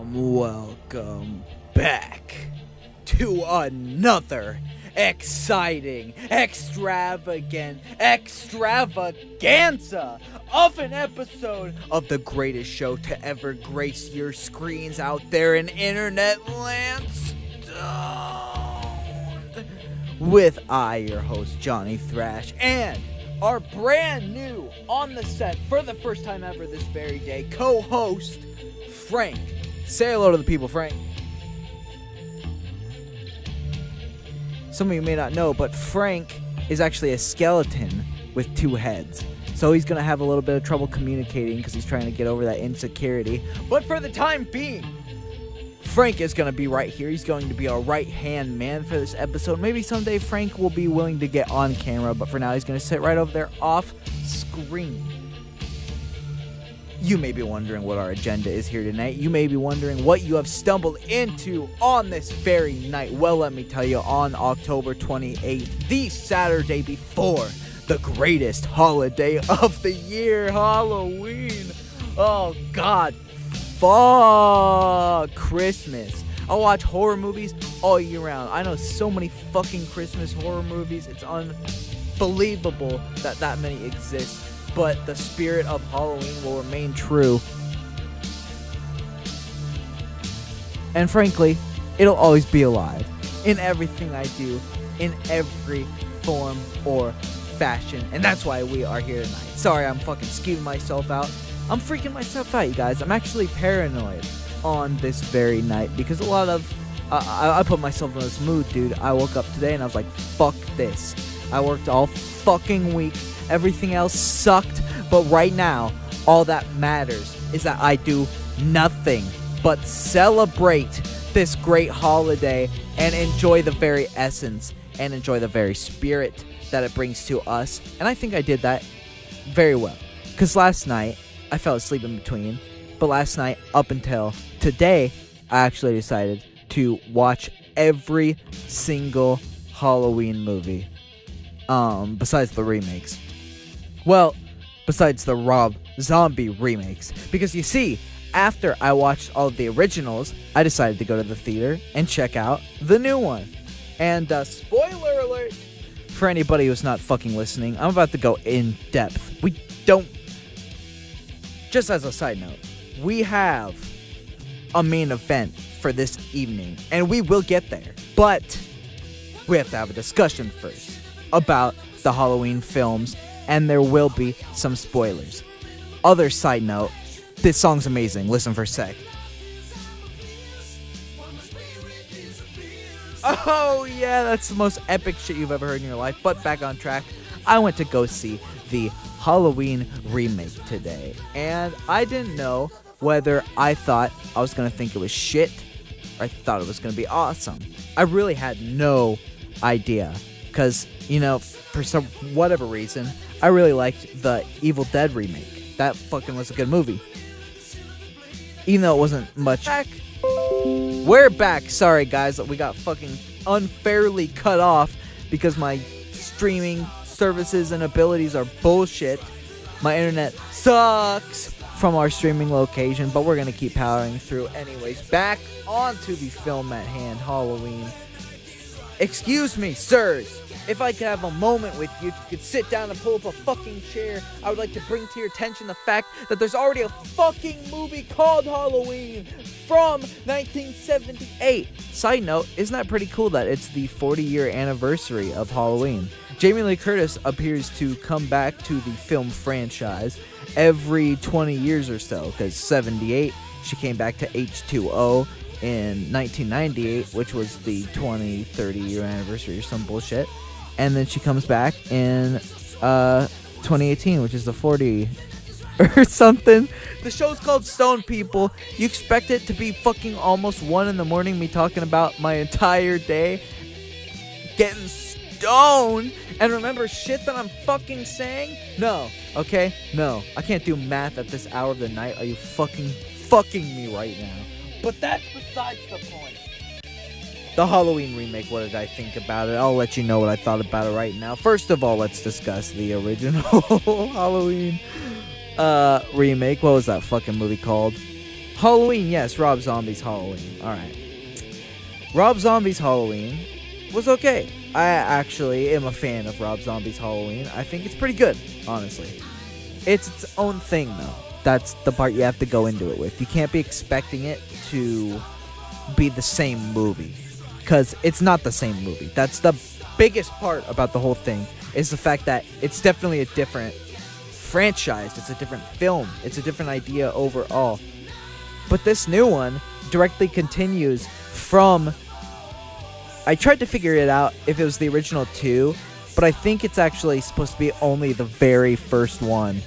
Welcome back to another exciting, extravagant extravaganza of an episode of the greatest show to ever grace your screens out there in internet land. Stoned. with your host, Johnny Thrash, and our brand new, on the set, for the first time ever this very day, co-host, Frank. Say hello to the people, Frank. Some of you may not know, but Frank is actually a skeleton with 2 heads. So he's going to have a little bit of trouble communicating because he's trying to get over that insecurity. But for the time being, Frank is going to be right here. He's going to be our right-hand man for this episode. Maybe someday Frank will be willing to get on camera, but for now he's going to sit right over there off screen. You may be wondering what our agenda is here tonight. You may be wondering what you have stumbled into on this very night. Well, let me tell you, on October 28th, the Saturday before the greatest holiday of the year, Halloween. Oh, God. Fuck Christmas. I watch horror movies all year round. I know so many fucking Christmas horror movies. It's unbelievable that many exist. But the spirit of Halloween will remain true. And frankly, it'll always be alive. In everything I do. In every form or fashion. And that's why we are here tonight. Sorry, I'm fucking scheming myself out. I'm freaking myself out, you guys. I'm actually paranoid on this very night because a lot of... I put myself in this mood, dude. I woke up today and I was like, fuck this. I worked all fucking week. Everything else sucked. But right now, all that matters is that I do nothing but celebrate this great holiday and enjoy the very essence and enjoy the very spirit that it brings to us. And I think I did that very well. Because last night, I fell asleep in between. But last night, up until today, I actually decided to watch every single Halloween movie. Besides the remakes. Well, besides the Rob Zombie remakes. Because you see, after I watched all of the originals, I decided to go to the theater and check out the new one. And, spoiler alert, for anybody who's not fucking listening, I'm about to go in depth. Just as a side note, we have a main event for this evening, and we will get there. But we have to have a discussion first about the Halloween films, and there will be some spoilers. Other side note, this song's amazing. Listen for a sec. Oh yeah, that's the most epic shit you've ever heard in your life. But back on track, I went to go see the Halloween remake today, and I didn't know whether I thought I was going to think it was shit or I thought it was going to be awesome. I really had no idea because, you know, for whatever reason, I really liked the Evil Dead remake. That fucking was a good movie. Even though it wasn't much. We're back. Sorry, guys. We got fucking unfairly cut off because my streaming services and abilities are bullshit. My internet sucks from our streaming location, but we're going to keep powering through anyways. Back onto the film at hand, Halloween. Excuse me, sirs. If I could have a moment with you, if you could sit down and pull up a fucking chair, I would like to bring to your attention the fact that there's already a fucking movie called Halloween from 1978. Side note, isn't that pretty cool that it's the 40-year anniversary of Halloween? Jamie Lee Curtis appears to come back to the film franchise every 20 years or so, because 78, she came back to H2O in 1998, which was the 30-year anniversary or some bullshit. And then she comes back in 2018, which is the 40 or something. The show's called Stoned, people. You expect it to be fucking almost 1 in the morning, me talking about my entire day getting stoned and remember shit that I'm fucking saying? No, okay? No. I can't do math at this hour of the night. Are you fucking me right now? But that's besides the point. The Halloween remake, what did I think about it? I'll let you know what I thought about it right now. First of all, let's discuss the original Halloween remake. What was that fucking movie called? Halloween, yes, Rob Zombie's Halloween. Alright. Rob Zombie's Halloween was okay. I actually am a fan of Rob Zombie's Halloween. I think it's pretty good, honestly. It's its own thing, though. That's the part you have to go into it with. You can't be expecting it to be the same movie, because it's not the same movie. That's the biggest part about the whole thing is the fact that it's definitely a different franchise. It's a different film. It's a different idea overall. But this new one directly continues from... I tried to figure it out if it was the original 2, but I think it's actually supposed to be only the very first one.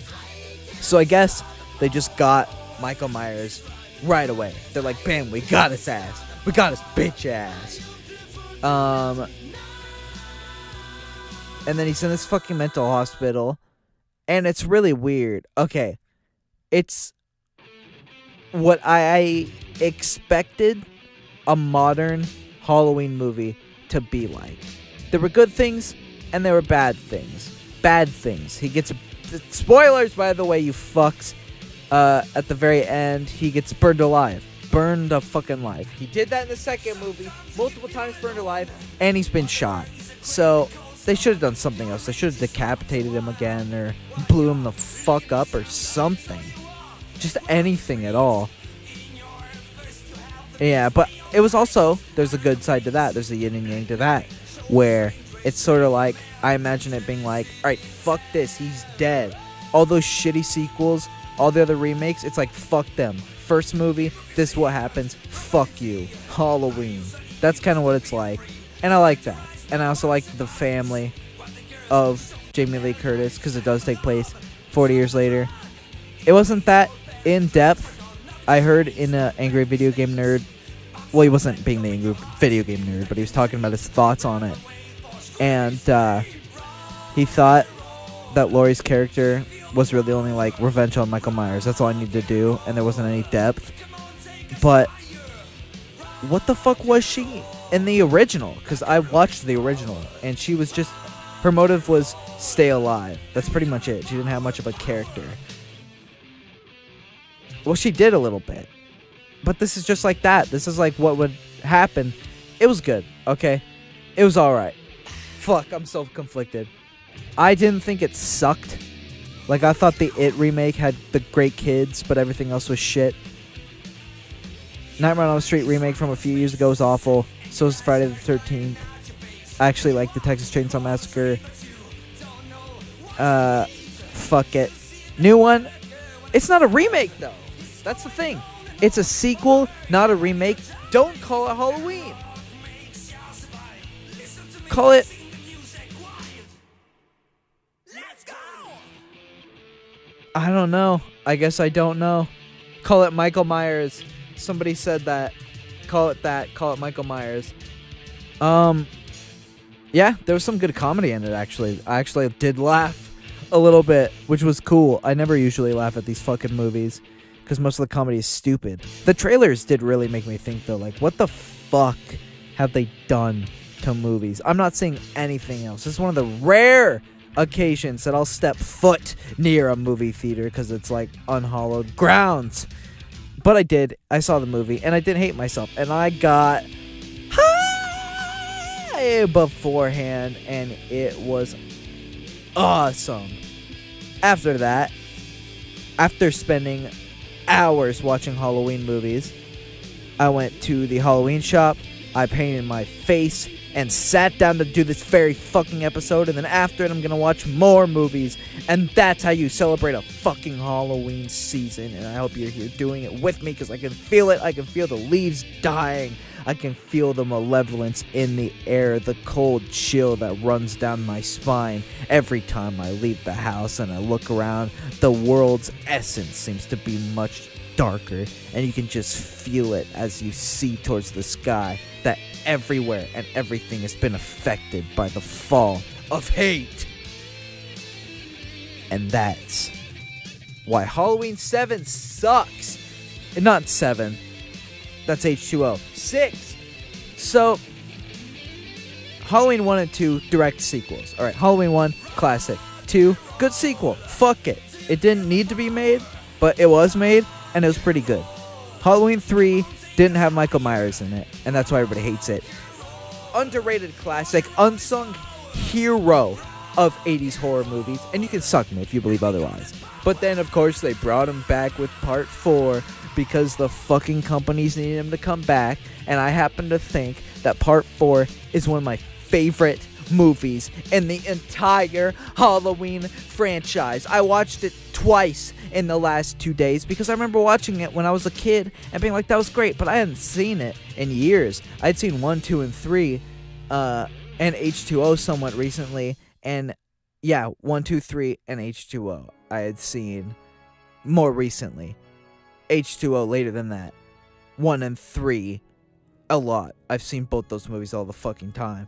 So I guess they just got Michael Myers right away. They're like, bam, we got his ass. We got his bitch ass. And then he's in this fucking mental hospital. And it's really weird. Okay. It's what I expected a modern Halloween movie to be like. There were good things and there were bad things. Bad things. He gets... Spoilers, by the way, you fucks. At the very end, he gets burned alive. Burned fucking alive. He did that in the second movie. Multiple times burned alive. And he's been shot. So... they should have done something else. They should have decapitated him again or blew him the fuck up or something. Just anything at all. Yeah, but it was also, there's a good side to that. There's a yin and yang to that. Where it's sort of like, I imagine it being like, alright, fuck this, he's dead. All those shitty sequels, all the other remakes, it's like, fuck them. First movie, this is what happens, fuck you. Halloween. That's kind of what it's like. And I like that. And I also like the family of Jamie Lee Curtis, because it does take place 40 years later. It wasn't that in-depth. I heard in Angry Video Game Nerd, well, he wasn't being the Angry Video Game Nerd, but he was talking about his thoughts on it. And he thought that Laurie's character was really only like revenge on Michael Myers. That's all I needed to do, and there wasn't any depth. But what the fuck was she in the original? Because I watched the original, and she was just, her motive was stay alive. That's pretty much it. She didn't have much of a character. Well, she did a little bit. But this is just like that. This is like what would happen. It was good, okay? It was alright. Fuck, I'm so conflicted. I didn't think it sucked. Like, I thought the It remake had the great kids, but everything else was shit. Nightmare on Elm Street remake from a few years ago was awful. So was Friday the 13th. I actually like the Texas Chainsaw Massacre. Fuck it. New one. It's not a remake, though. That's the thing. It's a sequel, not a remake. Don't call it Halloween. Call it... I don't know. I guess I don't know. Call it Michael Myers. Somebody said that. Call it that. Call it Michael Myers. Yeah, there was some good comedy in it, actually. I actually did laugh a little bit, which was cool. I never usually laugh at these fucking movies, because most of the comedy is stupid. The trailers did really make me think, though, like, what the fuck have they done to movies? I'm not seeing anything else. This is one of the rare occasions that I'll step foot near a movie theater, because it's, like, unhallowed grounds. But I did. I saw the movie, and I didn't hate myself. And I got high beforehand, and it was awesome. After that, after spending hours watching Halloween movies, I went to the Halloween shop. I painted my face and sat down to do this very fucking episode, and then after it I'm gonna watch more movies, and that's how you celebrate a fucking Halloween season. And I hope you're here doing it with me, because I can feel it. I can feel the leaves dying. I can feel the malevolence in the air, the cold chill that runs down my spine every time I leave the house and I look around. The world's essence seems to be much darker, and you can just feel it as you see towards the sky, that everywhere and everything has been affected by the fall of hate. And that's why Halloween 7 sucks. Not 7. That's H2O. 6. So, Halloween 1 and 2, direct sequels. Alright, Halloween 1, classic. 2, good sequel. Fuck it. It didn't need to be made, but it was made, and it was pretty good. Halloween 3 didn't have Michael Myers in it, and that's why everybody hates it. Underrated classic, unsung hero of 80s horror movies, and you can suck me if you believe otherwise. But then, of course, they brought him back with part 4 because the fucking companies needed him to come back, and I happen to think that part 4 is one of my favorite movies in the entire Halloween franchise. I watched it twice in the last 2 days because I remember watching it when I was a kid and being like, that was great, but I hadn't seen it in years. I'd seen 1, 2, and 3, and H2O somewhat recently, and yeah, 1, 2, 3, and H2O I had seen more recently. H2O later than that. 1 and 3 a lot. I've seen both those movies all the fucking time.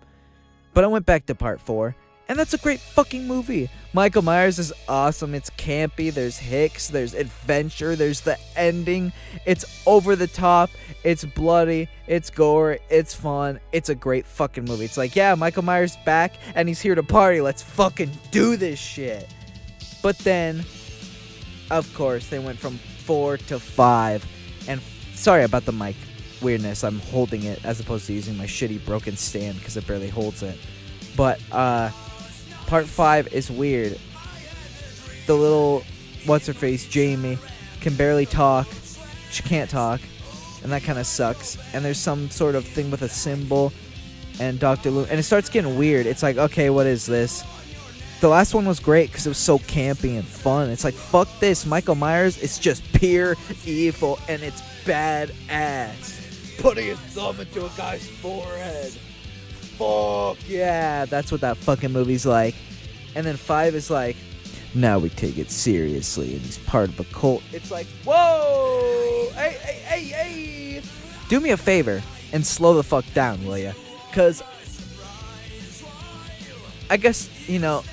But I went back to part 4, and that's a great fucking movie. Michael Myers is awesome. It's campy. There's hicks. There's adventure. There's the ending. It's over the top. It's bloody. It's gore. It's fun. It's a great fucking movie. It's like, yeah, Michael Myers back, and he's here to party. Let's fucking do this shit. But then, of course, they went from 4 to 5. And sorry about the mic weirdness. I'm holding it as opposed to using my shitty broken stand because it barely holds it. But part 5 is weird. The little what's-her-face, Jamie, can barely talk. She can't talk, and that kind of sucks. And there's some sort of thing with a symbol and Dr. Loomis, and it starts getting weird. It's like, okay, what is this? The last one was great because it was so campy and fun. It's like, fuck this. Michael Myers is just pure evil, and it's badass. Putting his thumb into a guy's forehead. Fuck yeah. That's what that fucking movie's like. And then 5 is like, now we take it seriously, and he's part of a cult. It's like, whoa! Hey, hey, hey, hey! Do me a favor and slow the fuck down, will ya? Because I guess, you know,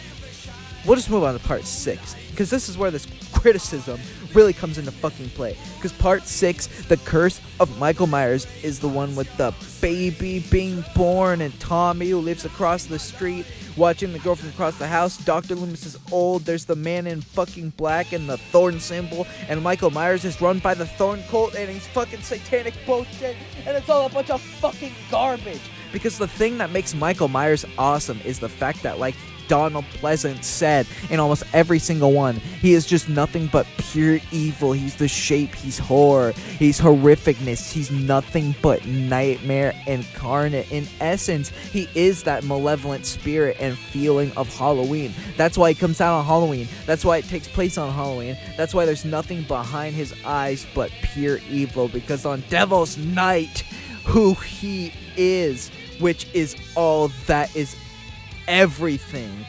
we'll just move on to part 6, because this is where this criticism really comes into fucking play. Because part 6, the curse of Michael Myers, is the one with the baby being born and Tommy who lives across the street watching the girl from across the house. Dr. Loomis is old. There's the man in fucking black and the thorn symbol, and Michael Myers is run by the thorn cult, and he's fucking satanic bullshit, and it's all a bunch of fucking garbage. Because the thing that makes Michael Myers awesome is the fact that, like Donald Pleasant said in almost every single one, he is just nothing but pure evil. He's the shape, he's horror, he's horrificness, he's nothing but nightmare incarnate. In essence, he is that malevolent spirit and feeling of Halloween. That's why he comes out on Halloween. That's why it takes place on Halloween. That's why there's nothing behind his eyes but pure evil, because on Devil's Night, who he is, which is all that is everything,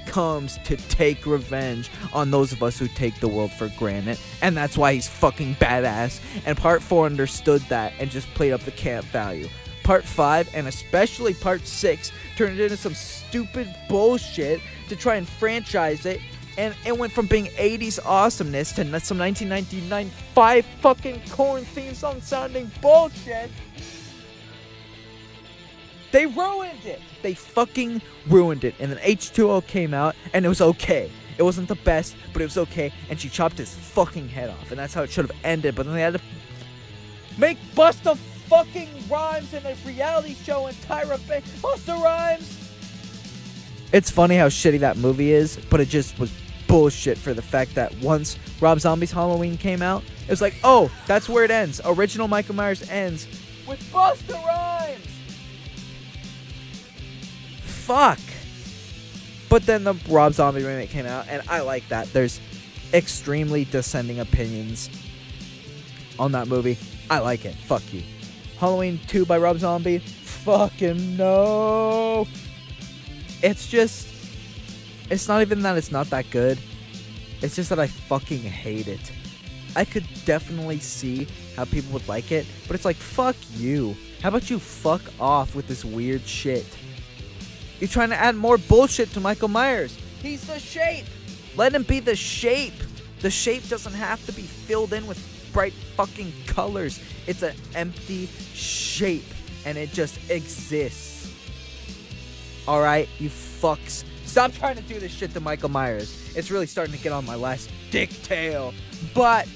comes to take revenge on those of us who take the world for granted. And that's why he's fucking badass. And part 4 understood that and just played up the camp value. Part 5, and especially part 6, turned it into some stupid bullshit to try and franchise it. And it went from being 80s awesomeness to some 1999 5 fucking Korn theme song sounding bullshit. They ruined it. They fucking ruined it. And then H2O came out, and it was okay. It wasn't the best, but it was okay. And she chopped his fucking head off, and that's how it should have ended. But then they had to make Busta fucking Rhymes in a reality show, and Tyra Banks. Busta Rhymes. It's funny how shitty that movie is, but it just was bullshit for the fact that once Rob Zombie's Halloween came out, it was like, oh, that's where it ends. Original Michael Myers ends with Busta Rhymes. Fuck. But then the Rob Zombie remake came out, and I like that. There's extremely dissenting opinions on that movie. I like it. Fuck you. Halloween 2 by Rob Zombie? Fucking no. It's just, it's not even that it's not that good. It's just that I fucking hate it. I could definitely see how people would like it, but it's like, fuck you. How about you fuck off with this weird shit? You're trying to add more bullshit to Michael Myers. He's the shape. Let him be the shape. The shape doesn't have to be filled in with bright fucking colors. It's an empty shape, and it just exists. Alright, you fucks. Stop trying to do this shit to Michael Myers. It's really starting to get on my last dick tail. But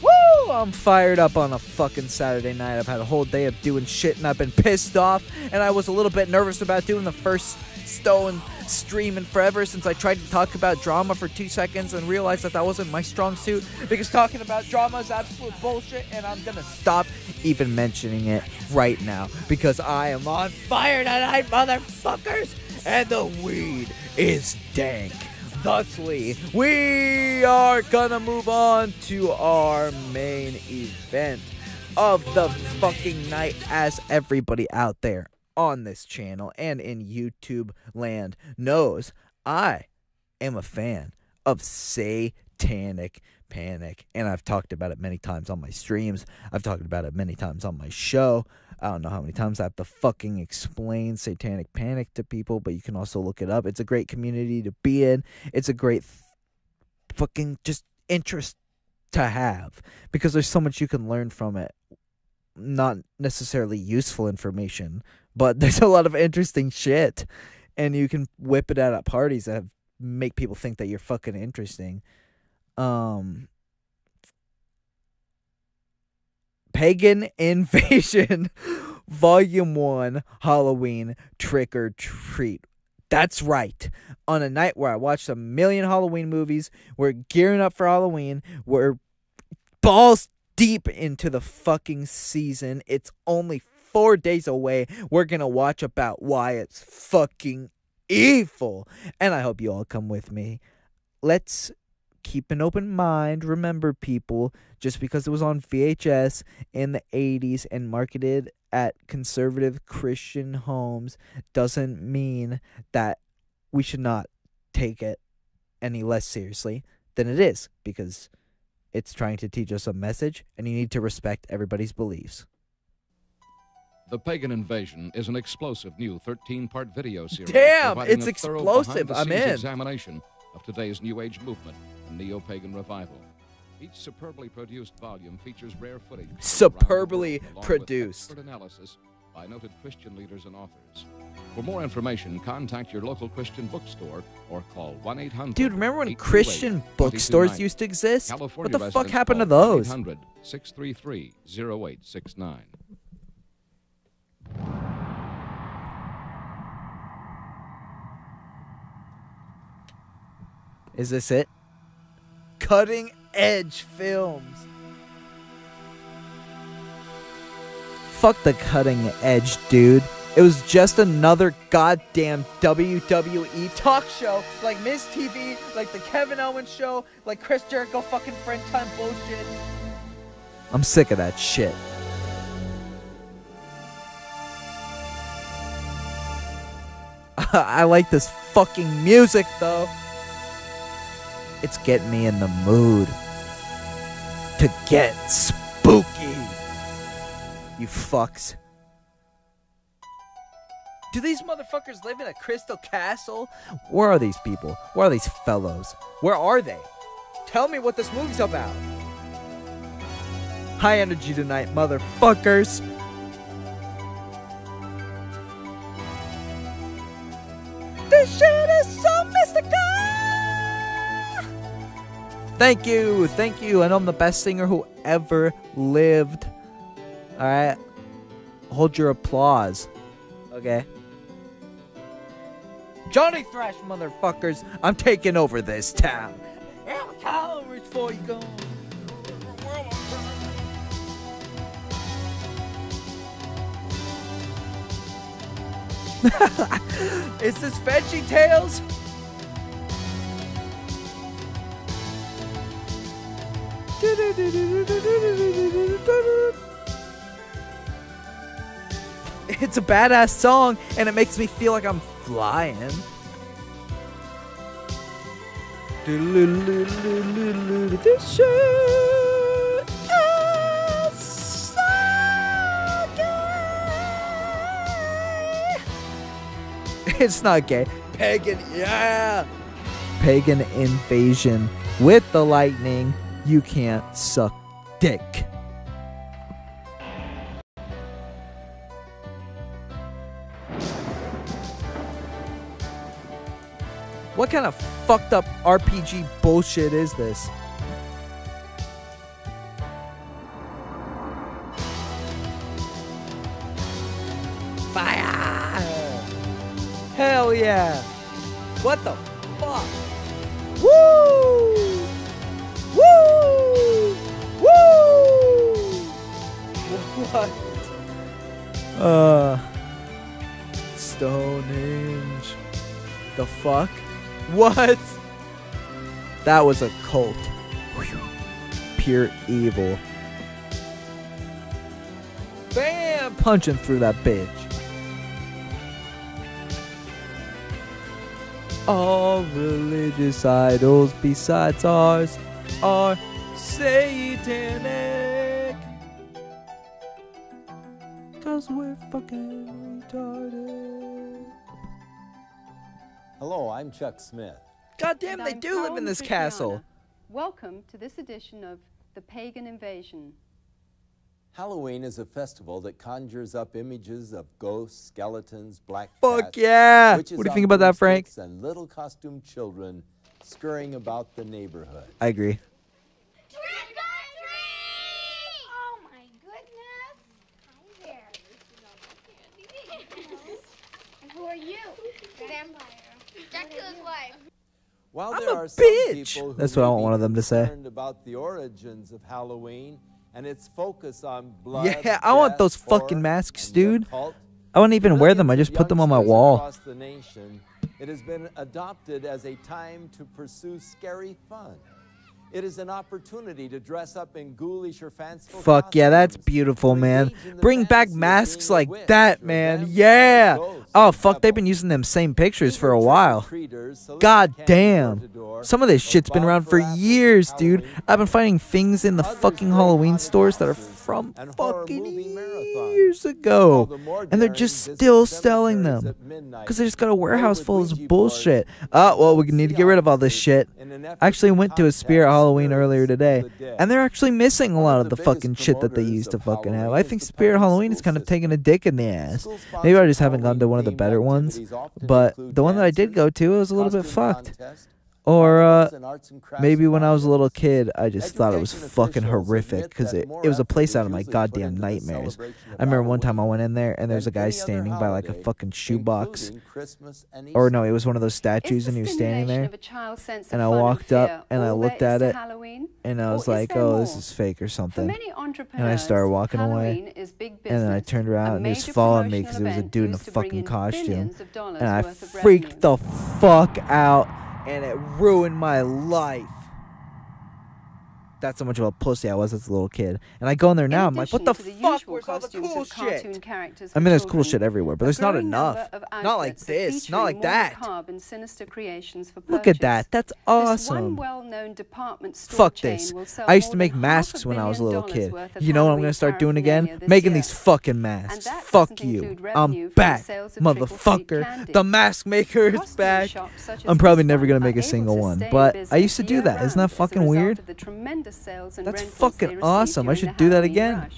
woo! I'm fired up on a fucking Saturday night. I've had a whole day of doing shit, and I've been pissed off, and I was a little bit nervous about doing the first STONED stream in forever since I tried to talk about drama for 2 seconds and realized that wasn't my strong suit, because talking about drama is absolute bullshit, and I'm gonna stop even mentioning it right now because I am on fire tonight, motherfuckers, and the weed is dank. Thusly, we are gonna move on to our main event of the fucking night, as everybody out there on this channel and in YouTube land knows. I am a fan of Satanic Panic, and I've talked about it many times on my streams. I've talked about it many times on my show. I don't know how many times I have to fucking explain Satanic Panic to people, but you can also look it up. It's a great community to be in. It's a great fucking just interest to have, because there's so much you can learn from it. Not necessarily useful information, but there's a lot of interesting shit, and you can whip it out at parties that make people think that you're fucking interesting. Pagan Invasion Volume 1 Halloween Trick or Treat. That's right. On a night where I watched a million Halloween movies, we're gearing up for Halloween, we're balls deep into the fucking season. It's only 4 days away. We're gonna watch about why it's fucking evil, and I hope you all come with me. Let's keep an open mind. Remember, people, just because it was on VHS in the 80s and marketed at conservative Christian homes doesn't mean that we should not take it any less seriously than it is, because it's trying to teach us a message, and you need to respect everybody's beliefs. The Pagan Invasion is an explosive new 13-part video series. Damn, it's explosive. I'm in. Examination of today's New Age movement and neo-pagan revival. Each superbly produced volume features rare footage. Superbly produced. With expert analysis by noted Christian leaders and authors. For more information, contact your local Christian bookstore or call 1-800. Dude, remember when Christian bookstores used to exist? California What the fuck happened to call those? 1-800-633-0869. Is this it? Cutting Edge Films. Fuck the Cutting Edge, dude. It was just another goddamn WWE talk show, like Miz TV, like the Kevin Owens show, like Chris Jericho fucking friend time bullshit. I'm sick of that shit. I like this fucking music, though. It's getting me in the mood to get spooky. You fucks. Do these motherfuckers live in a crystal castle? Where are these people? Where are these fellows? Where are they? Tell me what this movie's about. High energy tonight, motherfuckers. This shit is so mystical. Thank you. I know I'm the best singer who ever lived. Alright? Hold your applause. Okay? Johnny Thrash, motherfuckers. I'm taking over this town. I'm a coward before you go. Is this Veggie Tales? It's a badass song, and it makes me feel like I'm flying. This shit is so gay. It's not gay. Pagan, yeah. Pagan Invasion with the lightning. You can't suck dick. What kind of fucked up RPG bullshit is this? Fire! Hell yeah! What the fuck? Woo! Woo! Woo! What? Stonehenge. The fuck? What? That was a cult. Whew. Pure evil. Bam! Punching through that bitch. All religious idols besides ours are satanic. 'Cause we're fucking retarded. Hello, I'm Chuck Smith. God damn, they do live in this castle. Welcome to this edition of The Pagan Invasion. Halloween is a festival that conjures up images of ghosts, skeletons, black Fuck cats, yeah! What witches do you on think about that, Frank? broomsticks, and little costumed children scurrying about the neighborhood. I agree. Trick or treat! Oh my goodness! Hi there. This is all my candy. And who are you? Vampire. Dracula's wife. While I'm there a are some bitch! people who That's what I may want be one of them to say. concerned about the origins of Halloween and its focus on blood, Yeah, I want death, those fucking horror, masks, and the dude. occult, I wouldn't even wear them. I just put them on my youngsters wall. across the nation, it has been adopted as a time to pursue scary fun. It is an opportunity to dress up in ghoulish or fanciful Fuck yeah, that's costumes, beautiful, to man. engage in the Bring back fantasy of masks being a like witch that, or man. vampire, Yeah. ghost, Oh, or fuck, they've been devil. using them same pictures for a Trick or while. treaters solicit God candy damn. door to door, Some of this or shit's been bob around for apples years, at dude. Halloween I've been finding things in the Others fucking bring Halloween haunted stores that are houses from and horror fucking movie marathons. years While ago. the more And they're daring just visit still selling cemeteries them. at midnight, Because they just got a play warehouse with full of Ouija bullshit. boards, Oh, well, we and need to see get rid of all this officers shit. in an effort I actually to went to a contact Spirit Halloween earlier spirits today. of the dead. And they're actually missing a One lot of of the the biggest fucking shit that they promoters used to of fucking have. Halloween I is think the Spirit public Halloween is school kind of taking a system. dick in the ass. School-sponsored Maybe I just haven't gone to one of the Halloween-themed better ones. activities often But include the one that I did dances, go to was a little bit costume fucked. contests, Or carnivals, and arts and crafts maybe when I was a little projects. kid, I just thought it was Education fucking officials horrific admit because that it more was a effort place is out of my usually put goddamn into the nightmares. celebration of I remember one time I Halloween went in there and there was a than guy any other standing by like a holiday, fucking shoebox. including Christmas and Or no, Easter. it was one of those statues Is and the he was standing stimulation there. of a child's sense of And I fun walked fear up and I all looked there at is it to Halloween? and I Or was is like, there oh, more? this is fake or For something. many entrepreneurs, And I started walking away. Halloween is big And then I business, turned around a and he was major following me promotional because it was a event dude in a used to bring fucking in costume. billions of dollars And I worth of freaked revenue. the fuck out and it ruined my life. That's how much of a pussy I was as a little kid. And I go in there now, I'm like, what the fuck? Where's all the cool shit? I mean, there's cool shit everywhere, but there's not enough. Not like this, not like that. Look at that, that's awesome. Fuck this. I used to make masks when I was a little kid. You know what I'm gonna start doing again? Making these fucking masks. Fuck you. I'm back, motherfucker. The mask maker is back. I'm probably never gonna make a single one, but I used to do that. Isn't that fucking weird? That's fucking awesome. I should do that again.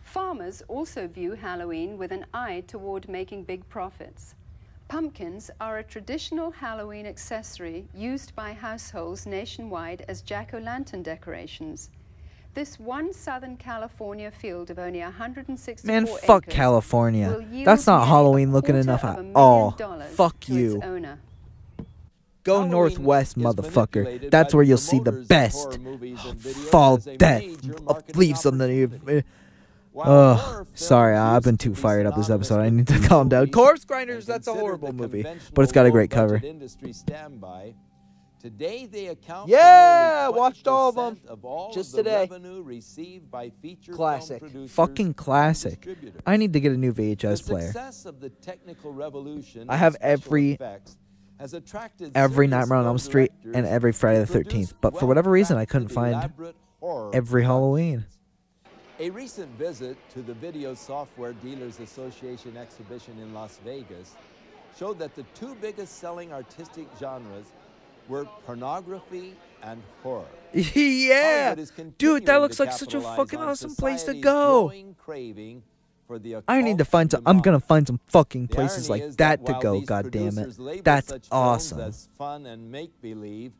Farmers also view Halloween with an eye toward making big profits. Pumpkins are a traditional Halloween accessory used by households nationwide as jack-o'-lantern decorations. This one Southern California field of only 164 Man, fuck acres California. will yield That's not nearly Halloween looking enough $250,000 at all. Fuck to you. its owner. Go Halloween northwest, is motherfucker. manipulated That's by where the you'll see the promoters of best horror movies and videos fall as a death major of marketing leaves on the. opportunity. While Ugh, horror sorry, films I've been used to too be fired up this synonymous episode. I with need to B calm down. movies Corpse and Grinders, that's a considered horrible the movie, conventional but it's got a great low-budget cover. industry standby. Today they account Yeah, for nearly watched all of 20% them of all just of the today. revenue received by feature Classic. film producers Fucking and classic. distributors. I need to get a new The VHS player. success of the technical revolution I have in special every effects has attracted every serious Nightmare on film Elm Street and directors every Friday the to produce 13th, but for whatever reason I couldn't well-crafted, find elaborate horror every Halloween. productions. A recent visit to the Video Software Dealers Association exhibition in Las Vegas showed that the two biggest selling artistic genres were pornography and horror. Yeah, Hollywood is dude, that continuing looks to like such a capitalize fucking on awesome place to society's go. growing craving for the I need to occult find some. and I'm gonna demonic. find some fucking The places irony like is that to while go. these God damn producers it, label that's such films awesome. as fun and make-believe,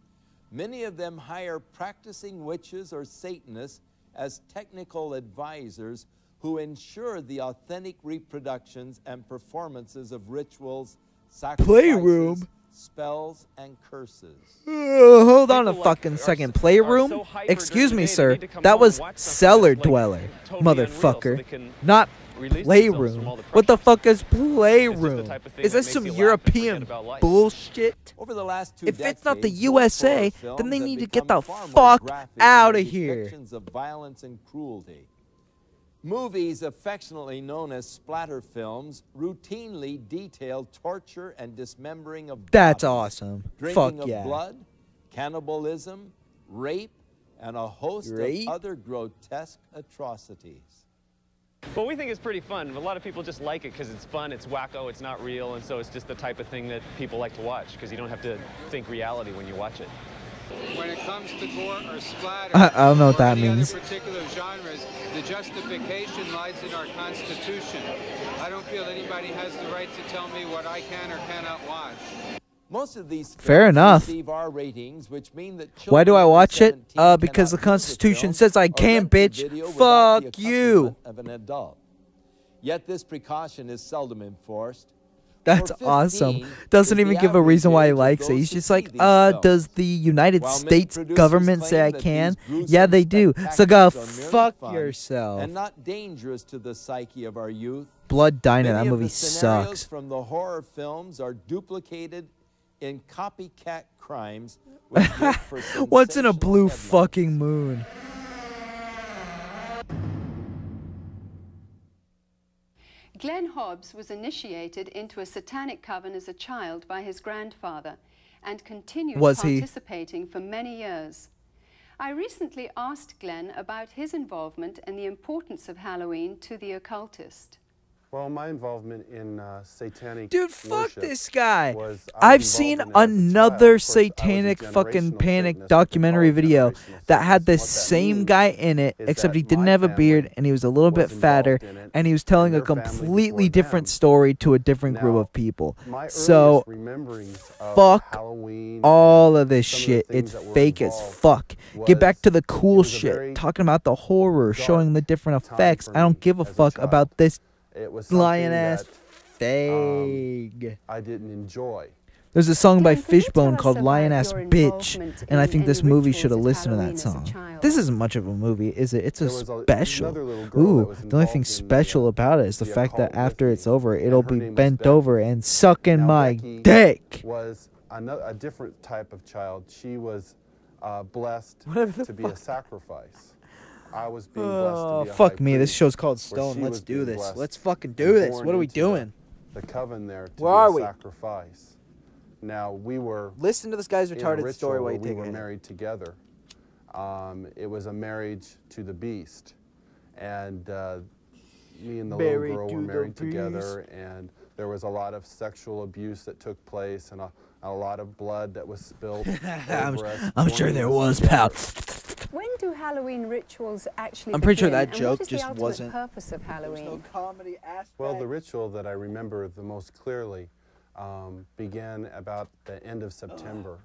many of them hire practicing witches or Satanists as technical advisors who ensure the authentic reproductions and performances of rituals, sacrifices, Playroom? spells, and curses. Hold on a fucking second. Playroom? Excuse me, sir. That was cellar dweller, motherfucker. Not playroom. What the fuck is playroom? Is this some European bullshit? Over the last 2 If decades, it's not the most USA, horror films then they have need to get become the far more fuck graphic out in of their here. depictions of violence and cruelty. Movies affectionately known as splatter films routinely detail torture and dismembering of That's bodies, awesome. drinking Fuck of yeah. blood, cannibalism, rape, and a host Rape? of other grotesque atrocities. Well, we think it's pretty fun. A lot of people just like it because it's fun, it's wacko, it's not real, and so it's just the type of thing that people like to watch because you don't have to think reality when you watch it. When it comes to gore or splatter, I don't know what or that any means. other particular genres, the justification lies in our Constitution. I don't feel anybody has the right to tell me what I can or cannot watch. Most of these Fair films enough. receive R ratings, which mean that Why do I children watch under it? 17 Because the cannot view Constitution film says I or can, rent the bitch. video without the Fuck you. accompaniment of an adult. Yet this precaution is seldom enforced. That's For 15 awesome. Doesn't is even the give a average reason why he age of likes it. those He's who just see like, these films. does the United While many States producers government say I claim that can? these gruesome Yeah, they do. So go spectacles are merely fuck fun yourself. and not dangerous to the psyche of our youth. Blood Diner, Many that of movie the scenarios sucks. from the horror films are duplicated in copycat crimes. which make for What's in a sensational blue headlines. fucking moon? Glenn Hobbs was initiated into a satanic coven as a child by his grandfather and continued Was he? participating for many years. I recently asked Glenn about his involvement and the importance of Halloween to the occultist. Well, my involvement in satanic Dude, fuck worship this guy. was, I've was seen involved in it as a child. another Of course, I was a satanic fucking generational panic Satanist, documentary but they call it video generational that had Satanist. this What that same means guy in it, is except he that didn't my have a beard family and he was a little bit was fatter, involved in it, and he was telling a and their family completely before different them. story to a different group Now, of people. My So, earliest rememberings of fuck Halloween all and of this some the shit. things It's that were fake as involved fuck. Get back was- to the cool it was a very shit. Talking about the horror, dark showing the different time effects. for I don't me give a as a fuck child. about this It was something lion ass that, fag. I didn't enjoy. There's a song by Glenn, can you tell Fishbone us called about Lion Ass your Bitch, involvement and I in think this any movie rituals should have at listened to Halloween that as a song. child? This isn't much of a movie, is it? It's a There was special. another little girl that Ooh, was the only thing involved in special about it is the the fact that occult with after it's me, over, and it'll her be name was bent Becky. over and sucking Now, my Becky dick. was a different type of child. She was blessed Whatever the to be a fuck. sacrifice. I was being blessed Oh, to be a fuck high me. This priest, show's called where Stone. she Let's was do being this. blessed Let's fucking and do this. born What are we into doing? The coven there to Where be are a we? sacrifice. Now we were Listen to this guy's in a retarded ritual story while where you we take were it. married together. It was a marriage to the beast, and me and the Married little girl to were the married together, and there was a lot of sexual abuse that took place, and a lot of blood that was spilled. over us I'm sure joining there us was, together. pal. When do Halloween rituals actually I'm pretty sure begin, that and joke what is the just ultimate wasn't- purpose of Halloween? comedy aspect. Well, the ritual that I remember the most clearly began about the end of September.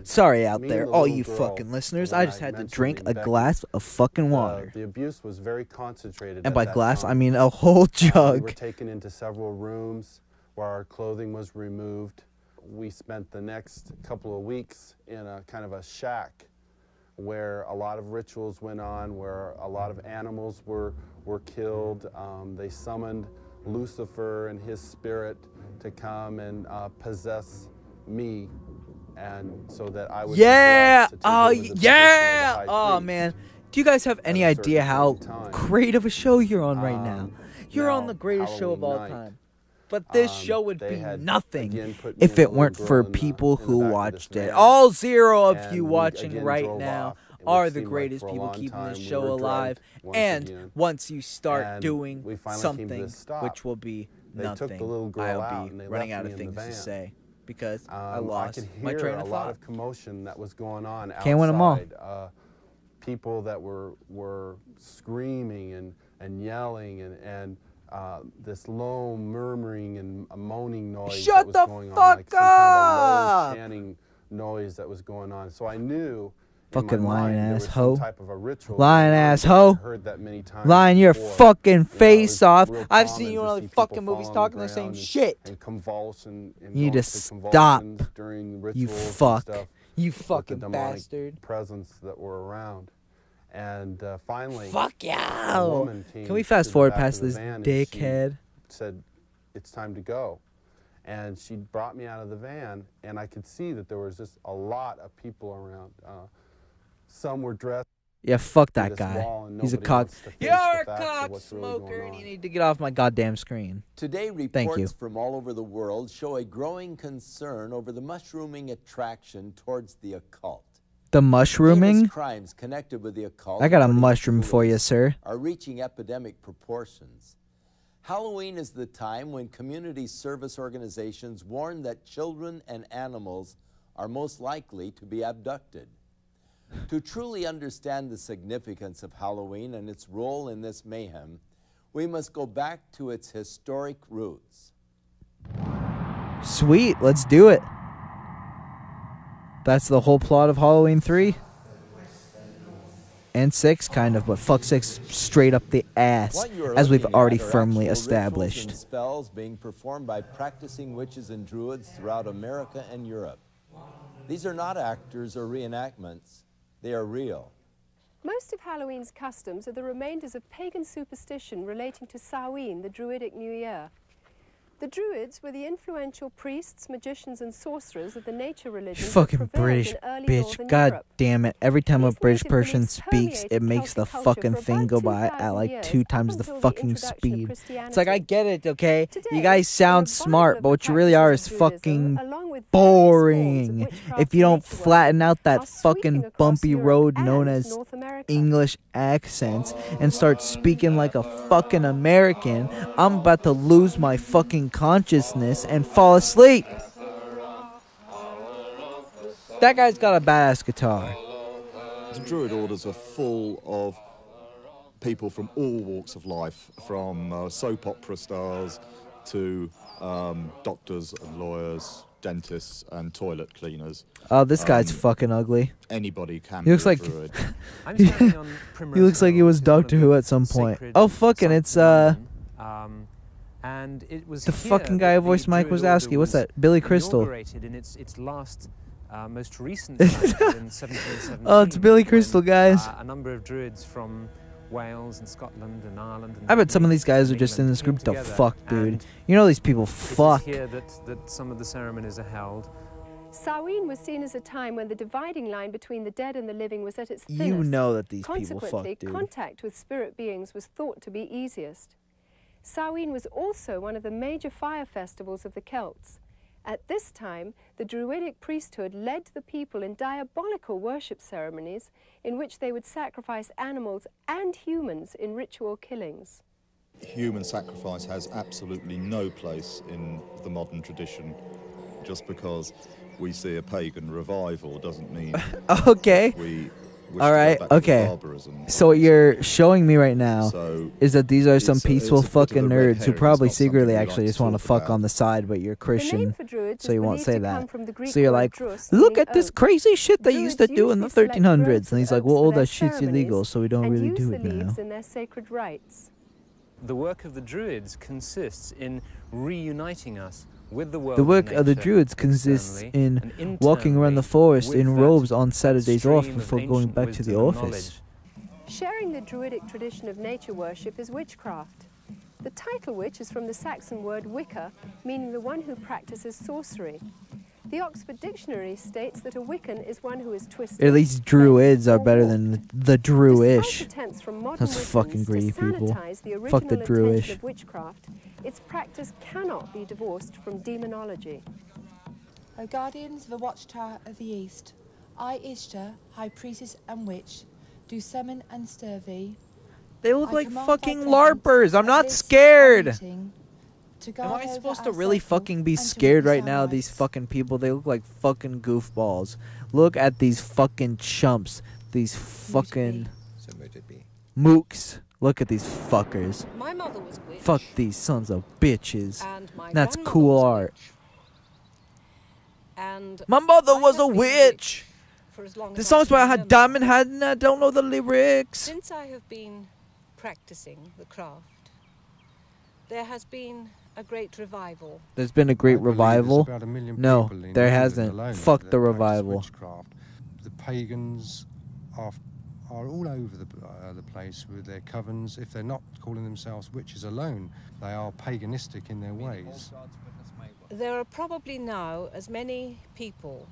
Sorry out Me there, and the all little you girl, fucking listeners. the I one just had to mentioned drink in a Becky, glass of fucking water. The abuse was very concentrated. And at by that glass, I time. mean a whole We jug. were taken into several rooms where our clothing was removed. We spent the next couple of weeks in a kind of a shack where a lot of rituals went on, where a lot of animals were killed. They summoned Lucifer and his spirit to come and possess me, and so that I would Yeah! be blessed to take Oh, over the position of the yeah! high Oh, priest. man. Do you guys have any at a certain idea how point in time. great of a show you're on right now? You're on now, the greatest show of all Halloween night, time. But this show would they be had nothing again put me if and the it little weren't girl for in the- people in the who back of watched this it. van. All 0 of And you we watching again right drove now off, which are the seemed like greatest for a people long keeping time this we show were alive. drugged once And again. once you start And doing we finally came to something, this stop. which will be They took the nothing, little girl I'll out be and they running left out me of in the things to van. say because I I lost could my hear train a of lot thought. of commotion that was going on outside. Can't win 'em all. People that were screaming and yelling and this low murmuring and moaning noise Shut that was the going on, fuck like some kind of a up! low chanting noise that was going on. So I knew Fucking lying there ass was hoe. some type of a ritual Lying going on. ass hoe. I've heard that many times Lying your before. fucking You know, face it's off. real I've common seen you to in all see these people fucking fall movies on talking the the same ground shit. and convulsion and You go need to into stop. convulsions during the You rituals and fuck. stuff You with the fucking demonic bastard. presence that were around. And finally, Fuck a yeah. woman came Can we to fast the forward back of past the this van and she dickhead? said, "It's time to go." And she brought me out of the van, and I could see that there was just a lot of people around. Some were dressed. Yeah, fuck to that this guy. wall and He's a nobody cock. wants to face You're the a fact of cock what's really going smoker, and on. you need to get off my goddamn screen. Today, Thank you. reports from all over the world show a growing concern over the mushrooming attraction towards the occult. The mushrooming? Heinous crimes connected with the occult, I got a according to mushroom for you, rulers, sir. are reaching epidemic proportions. Halloween is the time when community service organizations warn that children and animals are most likely to be abducted. To truly understand the significance of Halloween and its role in this mayhem, we must go back to its historic roots. Sweet, let's do it. That's the whole plot of Halloween 3. And 6, kind of, but fuck 6 straight up the ass, What you are as we've looking already at are firmly actual rituals established. and spells being performed by practicing witches and druids throughout America and Europe. These are not actors or reenactments. They are real. Most of Halloween's customs are the remainders of pagan superstition relating to Samhain, the Druidic New Year. The Druids were the influential priests, magicians, and sorcerers of the nature religion. Fucking British bitch. God damn it. Every time a British person speaks, it makes the fucking thing go by at like 2 times the fucking speed. It's like, I get it, okay? You guys sound smart, but what you really are is fucking boring. If you don't flatten out that fucking bumpy road known as English accents and start speaking like a fucking American, I'm about to lose my fucking consciousness and fall asleep. That guy's got a badass guitar. The Druid orders are full of people from all walks of life, from soap opera stars to doctors and lawyers, dentists and toilet cleaners. Oh, this guy's fucking ugly. Anybody can He looks be a like druid. he looks like he was Doctor Who at some point. Oh, fucking, it's and it was the fucking guy who voiced Mike Wazowski. What's that? Billy Crystal. Inaugurated in its last, most recent cycle in 1717. Oh, it's Billy Crystal, guys. A number of druids from Wales and Scotland and Ireland. And I bet some of these guys are England just in this group to together, fuck, dude. and You know these people it is fuck. here that some of the ceremonies are held. Samhain was seen as a time when the dividing line between the dead and the living was at its thinnest. You know that these people Consequently, fuck, dude. contact with spirit beings was thought to be easiest. Samhain was also one of the major fire festivals of the Celts. At this time, the Druidic priesthood led the people in diabolical worship ceremonies in which they would sacrifice animals and humans in ritual killings. Human sacrifice has absolutely no place in the modern tradition. Just because we see a pagan revival doesn't mean Okay. we wish All to right, go back to okay. barbarism. So what you're showing me right now So is that these are some it's peaceful a bit of a fucking red nerds who herring. probably It's not secretly something we actually like just to want to talk fuck about. on the side, but you're The Christian, name for druids so is you won't believed say to that. come from the Greek So you're word like, drus, look meaning at this oak. crazy shit they used to Druids do in the usually select 1300s. groves And he's of like, well, oaks all for their that shit's illegal, ceremonies so we don't and really use do the it now. leaves in their sacred rites. The work of the Druids consists in reuniting us with the world. The work of of the nature Druids consists externally in and walking around the internally forest with in that robes on Saturdays off stream of before going ancient back to the wisdom and office. knowledge. Sharing the Druidic tradition of nature worship is witchcraft. The title witch is from the Saxon word Wicca, meaning the one who practices sorcery. The Oxford Dictionary states that a Wiccan is one who is twisted. At least Druids are better than the Druish. Despite attempts from modern Those Wiccans fucking to greedy people. sanitize the Fuck the original intention Druish. of witchcraft, its practice cannot be divorced from demonology. O guardians of the watchtower of the east, I, Ishtar, high priestess and witch, do summon and stir thee. They look I like command fucking thy presence LARPers. I'm at not this scared. our meeting, to Am guard I over supposed to our really circle fucking be and to scared witness right our now of these rights? fucking people? They look like fucking goofballs. Look at these fucking chumps. These fucking mooks. Look at these fuckers. My mother was a witch. Fuck these sons of bitches. And my That's grandmother cool was a art. witch. And My mother I was a have been witch. for as long The as song's I can about how remember. Diamond had and I don't know the lyrics. Since I have been practicing the craft, there has been a great revival. There's been a great revival. About 1 million No, people in there England hasn't. alone Fuck that the practice revival. Witchcraft. The pagans are all over the place with their covens. If they're not calling themselves witches alone, they are paganistic in their ways. There are probably now as many people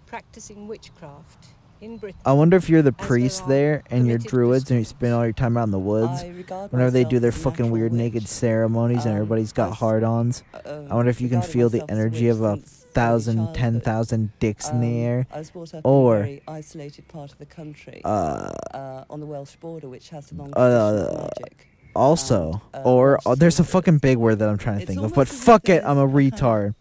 practicing witchcraft in Britain. I wonder if you're the as priest are there and you're permitted druids and you spend all your time out in the woods. Whenever they do their fucking weird naked ceremonies and everybody's got hard-ons. I wonder if you can feel the energy of 1,000, 10,000 dicks in the air. I was brought up Or in a very isolated part of the country, on the Welsh border, which has a long tradition of magic. Also, there's a fucking big word that I'm trying to think of, but fuck it, I'm a retard.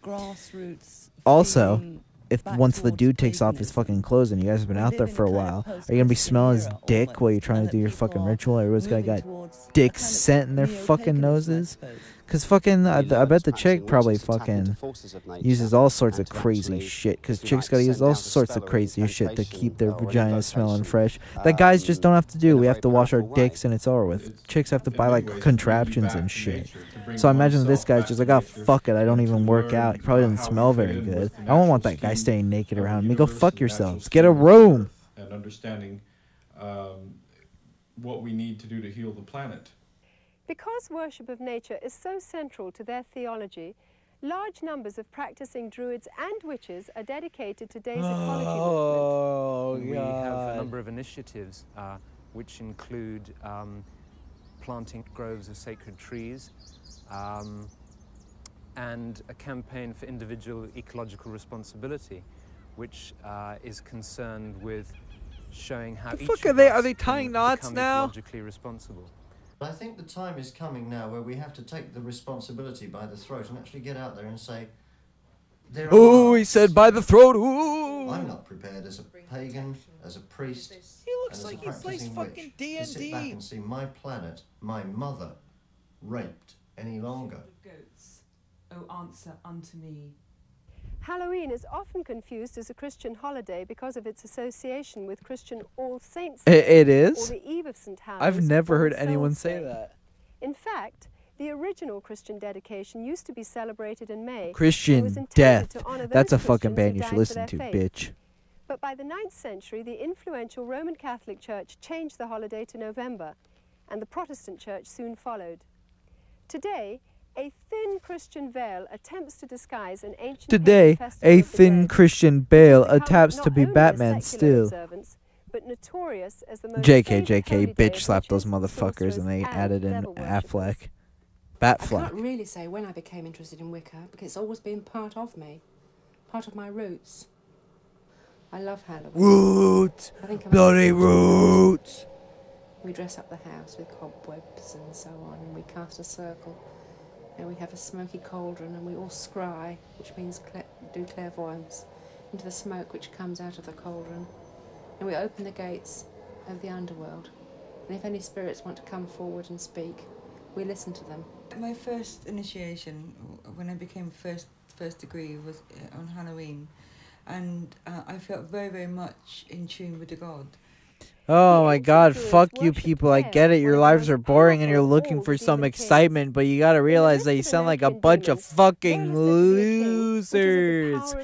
Also, if once the dude takes off his fucking clothes and you guys have been out there for a while, are you gonna be smelling his dick while you're trying to do your fucking ritual? Everybody's gonna got dick scent in their fucking noses? Cause fucking, I bet the chick probably fucking uses all sorts of crazy shit. Cause chicks gotta use all sorts of crazy shit to keep their vaginas smelling fresh. That guys just don't have to do. We have to wash our dicks and it's over with. Chicks have to buy like contraptions and shit. So I imagine this guy's just like, oh fuck it, I don't even work out. He probably doesn't smell very good. I don't want that guy staying naked around me. Go fuck yourselves. Get a room. And understanding what we need to do to heal the planet. Because worship of nature is so central to their theology, large numbers of practicing druids and witches are dedicated to today's ecology movement. We have a number of initiatives which include planting groves of sacred trees and a campaign for individual ecological responsibility, which is concerned with showing how The each fuck of are us they tying can knots become now? ecologically responsible. I think the time is coming now where we have to take the responsibility by the throat and actually get out there and say, there Ooh, are he said by the throat. Ooh. I'm not prepared as a pagan, as a priest, He looks and like as a he plays practicing fucking witch, to sit back D&D. and see my planet, my mother, raped any longer. Goats, oh, answer unto me. Halloween is often confused as a Christian holiday because of its association with Christian All Saints' It Day, is? or the Eve of St. Hallows, I've never or heard All anyone Souls' say Day. that. In fact, the original Christian dedication used to be celebrated in May. Christian and was intended death. to honor That's those a fucking Christians band who you should died listen for to, their faith. bitch. But by the 9th century, the influential Roman Catholic Church changed the holiday to November, and the Protestant Church soon followed. Today, a thin Christian veil attempts to disguise an ancient Today, pagan festival a of the thin dead, Christian which Bale has become attempts to not be only a Batman secular still. observance, but notorious as the most JK, favourite JK, holy day bitch of slapped those witches, motherfuckers sorcerers, and they and added in devil worshippers. Affleck. I Batfleck. can't really say when I became interested in Wicca, because it's always been part of me, part of my roots. I love Halloween. Roots! I think I'm Bloody roots! We dress up the house with cobwebs and so on, and we cast a circle, and we have a smoky cauldron, and we all scry, which means do clairvoyance, into the smoke which comes out of the cauldron, and we open the gates of the underworld, and if any spirits want to come forward and speak, we listen to them. My first initiation, when I became first degree, was on Halloween, and I felt very, very much in tune with the god. Oh my god, fuck you people, I get it, your lives are boring and you're looking for some excitement, but you gotta realize that you sound like a bunch of fucking losers.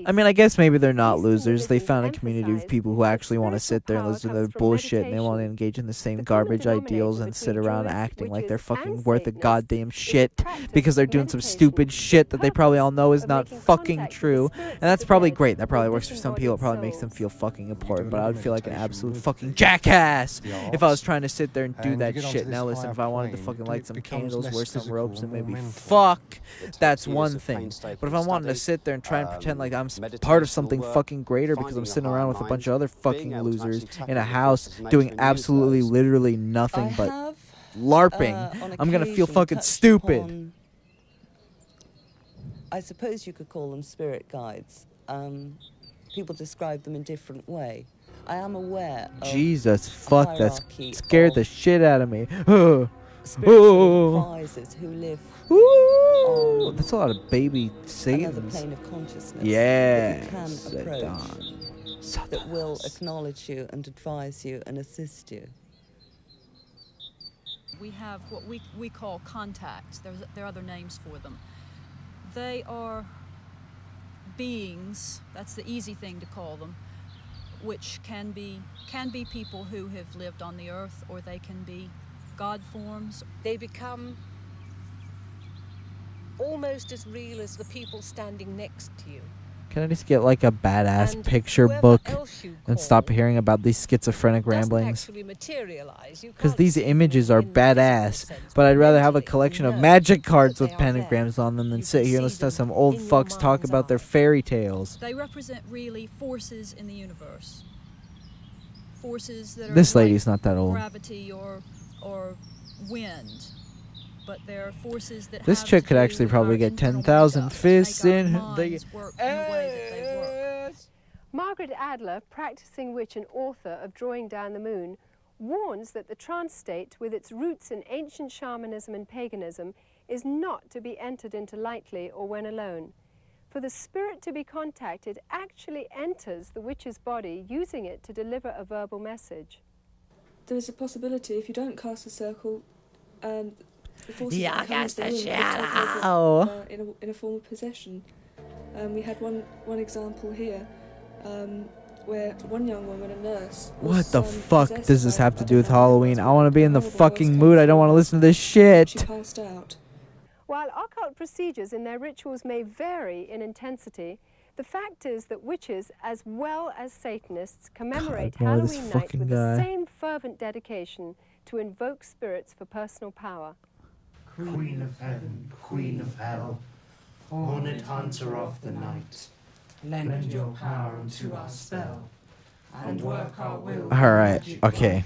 I mean, I guess maybe they're not losers, they found a community of people who actually want to sit there and listen to their bullshit and they want to engage in the same garbage ideals and sit around acting like they're fucking worth a goddamn shit because they're doing some stupid shit that they probably all know is not fucking true, and that's probably great, that probably works for some people, it probably makes them feel fucking important, but I would feel like an absolute fucking jackass if I was trying to sit there and do that shit. Now listen, if I wanted to fucking light some candles, wear some ropes, and maybe fuck, that's one thing. But if I wanted to sit there and try and pretend like I'm part of something fucking greater because I'm sitting around with a bunch of other fucking losers in a house doing absolutely literally nothing but LARPing, I'm gonna feel fucking stupid. I suppose you could call them spirit guides. People describe them in different way. I am aware of Jesus fuck, that hierarchy scared the shit out of me. spiritual advisors who live Ooh, that's a lot of baby another Satans. plane of consciousness Yeah. that you can approach. that will acknowledge you and advise you and assist you. We have what we call contacts. There are other names for them. They are beings, that's the easy thing to call them, which can be people who have lived on the earth, or they can be God forms. They become almost as real as the people standing next to you. Can I just get like a badass picture book and stop hearing about these schizophrenic ramblings? Because these images are badass, but I'd rather have a collection of magic cards with pentagrams on them than sit here and listen to some old fucks talk about their fairy tales. They represent really forces in the universe. Forces that are This like lady's not that old. gravity or wind. But there are forces that This chick could actually probably get 10,000 fists in the Margaret Adler, practicing witch and author of Drawing Down the Moon, warns that the trance state, with its roots in ancient shamanism and paganism, is not to be entered into lightly or when alone. For the spirit to be contacted actually enters the witch's body, using it to deliver a verbal message. There is a possibility if you don't cast a circle, the forces Yeah, that come into cast the a room will shadow. take over, in a form of possession. We had one example here, where one young woman, a nurse, What was, the fuck possessed does this by have to do with I don't know, Halloween? I want to be in the horrible fucking voice mood. I don't want to listen to this shit. She passed out. While occult procedures in their rituals may vary in intensity, the fact is that witches, as well as Satanists, commemorate more of this Halloween night fucking with guy. the same fervent dedication to invoke spirits for personal power. Queen of heaven, queen of hell, horned hunter of the night, lend your power unto our spell, and work our will. Alright, okay.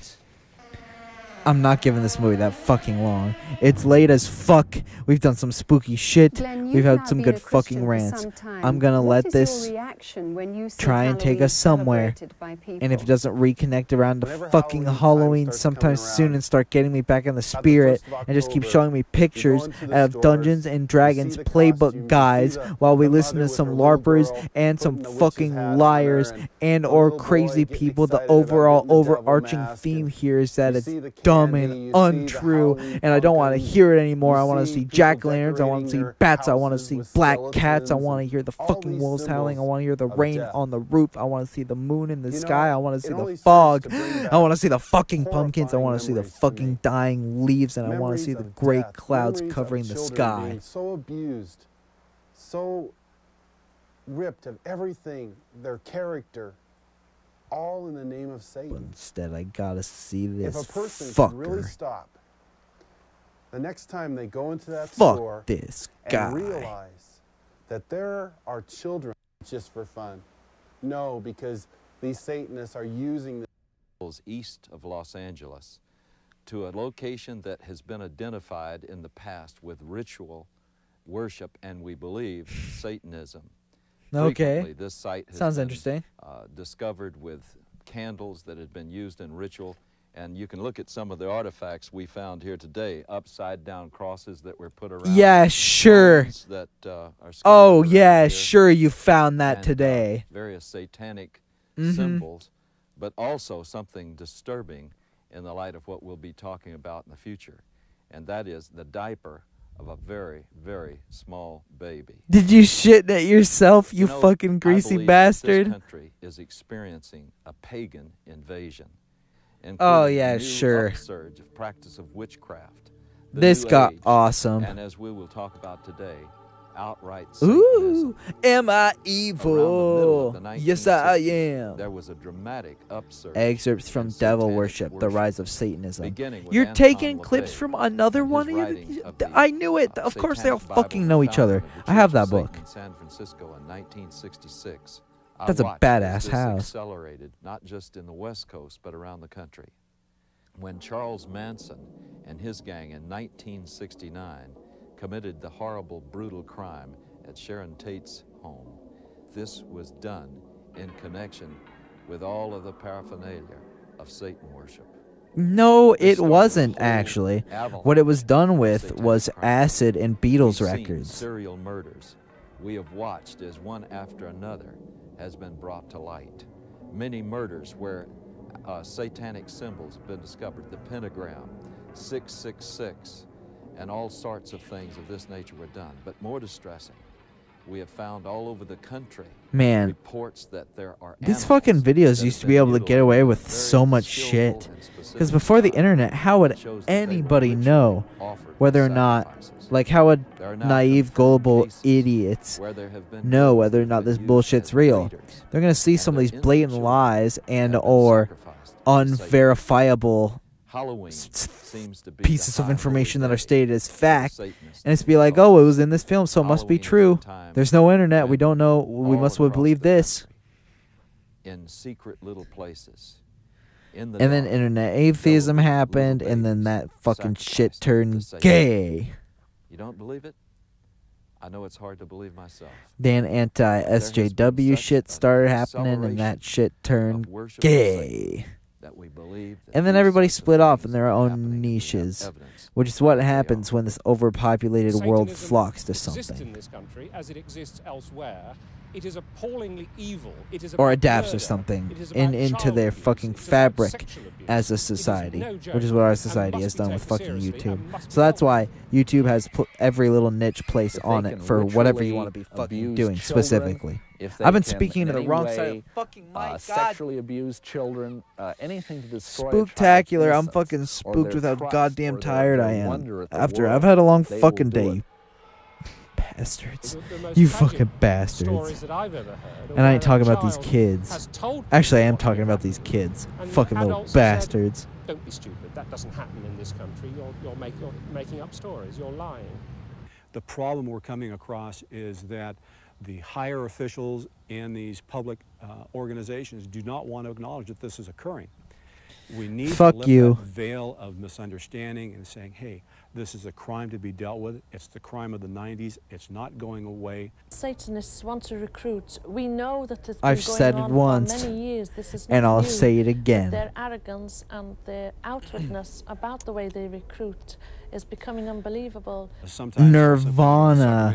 I'm not giving this movie that fucking long. It's late as fuck. We've done some spooky shit. Glenn, We've you've had now some been good a Christian fucking for rants. some time. I'm gonna What let is your this reaction when you see try and take Halloween us somewhere. celebrated by people? And if it doesn't reconnect around to fucking Halloween sometime soon and start getting me back in the spirit and just keep showing me pictures of Dungeons and Dragons playbook guides while we listen to some LARPers and some fucking liars and or crazy people, the overall overarching theme here is that it's dumb and untrue, and I don't want to hear it anymore. I want to see jack-o'-lanterns, I want to see bats, I want to see black cats, I want to hear the fucking wolves howling, I want to hear the rain on the roof, I want to see the moon in the sky, I want to see the fog, I want to see the fucking pumpkins, I want to see the fucking dying leaves, and I want to see the gray clouds covering the sky. So abused, so ripped of everything, their character, all in the name of Satan. Instead, I gotta see this If a person fucker. could really stop, the next time they go into that Fuck store this guy. and realize that there are children just for fun. No, because these Satanists are using east of Los Angeles to a location that has been identified in the past with ritual worship and, we believe, Satanism. Okay. Frequently, this site has Sounds been, interesting. discovered with candles that had been used in ritual, and you can look at some of the artifacts we found here today, upside-down crosses that were put around. Yeah, sure. That, are Oh, yeah, sure you found that today. Various satanic Mhm. symbols, but also something disturbing in the light of what we'll be talking about in the future, and that is the diaper of a very, very small baby. Did you shit at yourself, you know, fucking I greasy believe bastard? This country is experiencing a pagan invasion. Oh, including yeah, a new sure. upsurge of practice of witchcraft. the This New got Age, awesome. And as we will talk about today, outright Ooh, am I Around the middle of evil? the Yes, I 1960s, am. There was a dramatic upsurge. Excerpts from in Devil satanic Worship, The Rise of Satanism. beginning with You're Anton taking LaVey clips from another one? writing of the, I knew it. Of course, they all Satanic Bible fucking know each founded other. of the I have Church that of Satan book. in San Francisco in 1966. I That's a watched badass as this house. accelerated, not just in the West Coast, but around the country. When Charles Manson and his gang in 1969 committed the horrible, brutal crime at Sharon Tate's home, this was done in connection with all of the paraphernalia of Satan worship. No, it wasn't, actually. What it was done with was acid and Beatles We've seen records. serial murders. We have watched as one after another has been brought to light. many murders where satanic symbols have been discovered. The pentagram, 666, and all sorts of things of this nature were done. But more distressing, we have found all over the country reports that there are these fucking videos used to be able to get away with so much shit. Because before the internet, how would anybody know whether or not, like, how would naive, gullible idiots know whether or not this bullshit's real? They're going to see some of these blatant lies and or unverifiable pieces of information that are stated as fact, and it's be like, oh, it was in this film, so it must be true. There's no internet, we don't know, we must believe this. In secret little places. And then internet atheism happened, and then that fucking shit turned gay. You don't believe it? I know it's hard to believe myself. Then anti-SJW shit started happening, and that shit turned gay. And then everybody split off in their own niches, which is what happens when this overpopulated world flocks to something. Exists in this country as it exists elsewhere. It is appallingly evil. It is Or about adapts murder. or something It is about into child their abuse. fucking It's about fabric sexual abuse. as a It is society, no joke which is what our and society has must be done with taken fucking seriously YouTube. and must So be that's why YouTube has put every little niche place on it for whatever you want to be fucking abuse doing children, specifically. if they I've been can speaking to in the any wrong way, side of the fucking mic, God. sexually abuse children, anything to destroy a Spooktacular, child's I'm fucking innocence or spooked their with how trust goddamn or tired their I am. wonder at the After world, I've had a long they will fucking do day, it. bastards. The most You tragic fucking bastards. stories that I've ever heard are And I ain't where a talking about these child kids. has told Actually, I am people talking about these kids. and Fucking little adults have said, bastards. Don't be stupid. That doesn't happen in this country. You're making up stories. You're lying. The problem we're coming across is that the higher officials in these public organizations do not want to acknowledge that this is occurring. We need Fuck to lift you. that veil of misunderstanding and saying, hey, this is a crime to be dealt with. It's the crime of the 90s. It's not going away. Satanists want to recruit. We know that it's been I've going said it on once, for many years. This is and not I'll new. say it But again. their arrogance and their outwardness about the way they recruit is becoming unbelievable. Nirvana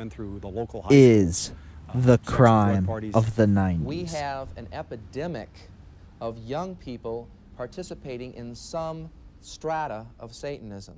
is the crime of the 90s. We have an epidemic of young people participating in some strata of Satanism.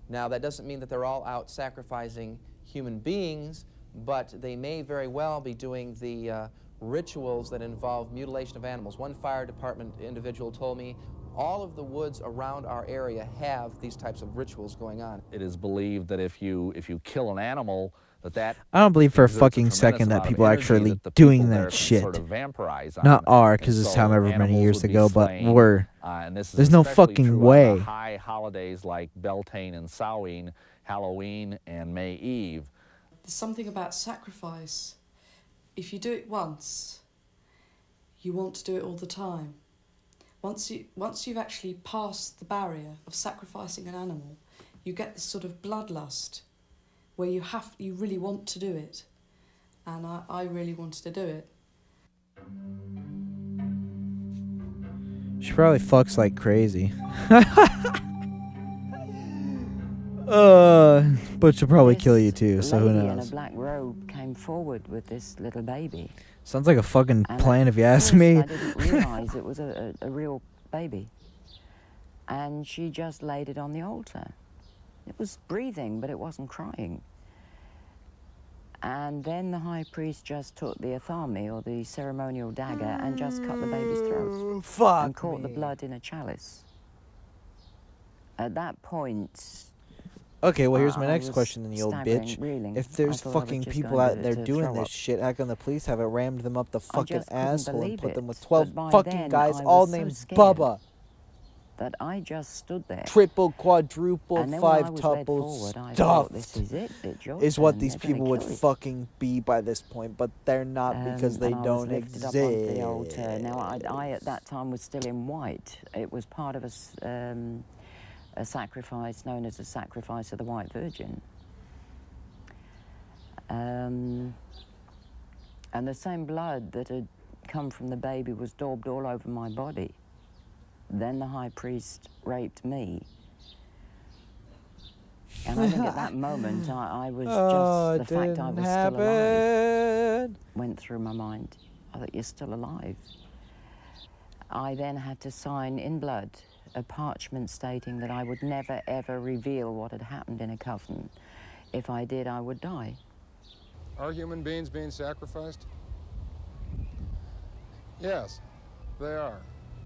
Now, that doesn't mean that they're all out sacrificing human beings, but they may very well be doing the rituals that involve mutilation of animals. One fire department individual told me all of the woods around our area have these types of rituals going on. It is believed that if you kill an animal, that I don't believe for a exerts fucking tremendous second that amount of people energy actually that the doing people there that can shit. sort of vampirize on Not them. are, because And it's so however many animals years would be ago, but slain, we're. and this is There's no especially fucking true way. on the high holidays like Beltane and Samhain, Halloween and May Eve. There's something about sacrifice. If you do it once, you want to do it all the time. Once you've actually passed the barrier of sacrificing an animal, you get this sort of bloodlust where you really want to do it. And I really wanted to do it. She probably fucks like crazy. But she'll probably kill you too, so who lady in a knows? black robe came forward with this little baby. Sounds like a fucking And plan at if you ask first me. I didn't realise it was a real baby. And she just laid it on the altar. It was breathing, but it wasn't crying. And then the high priest just took the athame, or the ceremonial dagger, and just cut the baby's throat. Fuck and caught the me. blood in a chalice. At that point... Okay, well, here's my I next was question, then, you old staggering, bitch. reeling. If I there's thought I was fucking just people going out there to doing throw this up. shit, how come the police haven't rammed them up the fucking just couldn't asshole and believe put them it, with 12 but by fucking then guys, I all was so named scared Bubba? that I just stood there. Triple, quadruple, And then when I five was led tuples, forward, I thought, stuffed this is it, it's your is what turn, these they're gonna people would kill you. fucking be by this point, but they're not because they And I don't was lifted exist. up onto the altar. Now, I at that time was still in white. It was part of a sacrifice known as the sacrifice of the White Virgin. And the same blood that had come from the baby was daubed all over my body. Then the high priest raped me. And I think at that moment, I was just, the fact I was still alive went through my mind. I thought, you're still alive. I then had to sign in blood a parchment stating that I would never, ever reveal what had happened in a coven. If I did, I would die. Are human beings being sacrificed? Yes, they are.